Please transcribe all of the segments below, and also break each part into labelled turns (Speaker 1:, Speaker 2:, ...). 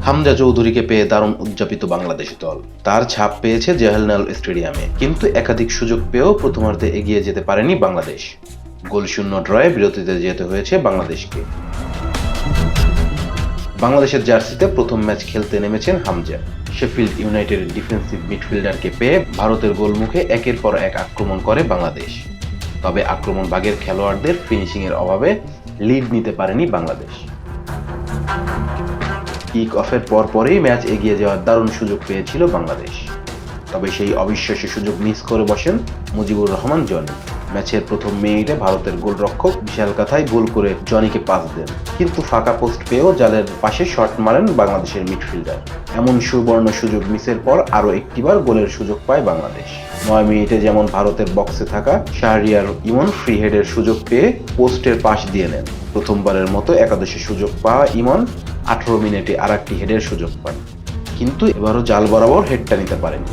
Speaker 1: হামজা চৌধুরীকে পেয়ে দারুণ উদযাপিত বাংলাদেশ দল। তার ছাপ পেয়েছে জাওহরলাল স্টেডিয়ামে, কিন্তু একাধিক সুযোগ পেয়েও প্রথমার্ধে এগিয়ে যেতে পারেনি বাংলাদেশ। গোলশূন্য ড্রয়ে বিরতিতে যেতে হয়েছে বাংলাদেশকে। বাংলাদেশের জার্সিতে প্রথম ম্যাচ খেলতে নেমেছেন হামজা। শেফিল্ড ইউনাইটেডের ডিফেন্সিভ মিডফিল্ডারকে পেয়ে ভারতের গোলমুখে একের পর এক আক্রমণ করে বাংলাদেশ। তবে আক্রমণ ভাগের খেলোয়াড়দের ফিনিশিংয়ের অভাবে লিড নিতে পারেনি বাংলাদেশ। কিক অফের পরপরই ম্যাচ এগিয়ে যাওয়ার দারুণ সুযোগ পেয়েছিল বাংলাদেশ। তবে সেই অবিশ্বাস্য সুযোগ মিস করে বসেন মুজিবুর রহমান জনি। ম্যাচের প্রথম মিনিটে ভারতের গোলরক্ষক বিশাল কাথায় গোল করে জনিকে পাস দেন, কিন্তু ফাঁকা পোস্ট পেয়েও জালের পাশে শট মারেন বাংলাদেশের মিডফিল্ডার। এমন সুবর্ণ সুযোগ মিসের পর আরও একটিবার গোলের সুযোগ পায় বাংলাদেশ। 9 মিনিটে যেমন ভারতের বক্সে থাকা শাহরিয়ার ইমন ফ্রি হেডের সুযোগ পেয়ে পোস্টের পাশ দিয়ে নেন। প্রথমবারের মতো একাদশে সুযোগ পাওয়া ইমন 18 মিনিটে আরেকটি হেডের সুযোগ পান, কিন্তু এবারও জাল বরাবর হেডটা নিতে পারেনি।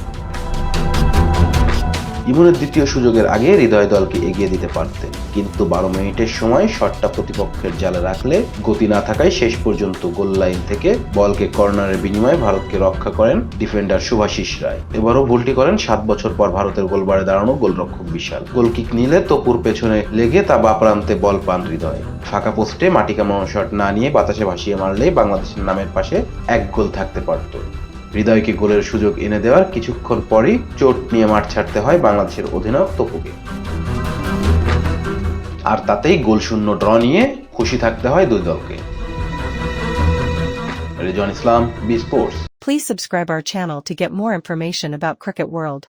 Speaker 1: ইমনের দ্বিতীয় সুযোগের আগে হৃদয় দলকে এগিয়ে দিতে পারতেন, কিন্তু 12 মিনিটের সময় শটটা প্রতিপক্ষের জালে রাখলে গতি না থাকায় শেষ পর্যন্ত গোল লাইন থেকে বলকে কর্নারের বিনিময়ে ভারতকে রক্ষা করেন ডিফেন্ডার শুভাশিস রায়। এবারও ভুলটি করেন 7 বছর পর ভারতের গোলবারে দাঁড়ানো গোলরক্ষক বিশাল। গোলকিক নিলে তপুর পেছনে লেগে তা বা প্রান্তে বল পান হৃদয়। ফাঁকা পোস্টে মাটি কামানো শট না নিয়ে বাতাসে ভাসিয়ে মারলেই বাংলাদেশের নামের পাশে এক গোল থাকতে পারত। হৃদয়কে গোলের সুযোগ এনে দেওয়ার কিছুক্ষণ পরই চোট নিয়ে মাঠ ছাড়তে হয় বাংলাদেশের অধিনায়ক তপুকে। আর তাতেই গোলশূন্য ড্র নিয়ে খুশি থাকতে হয় দুই দলকে। Rezon Islam, B sports.
Speaker 2: Please subscribe our channel to get more information about Cricket World.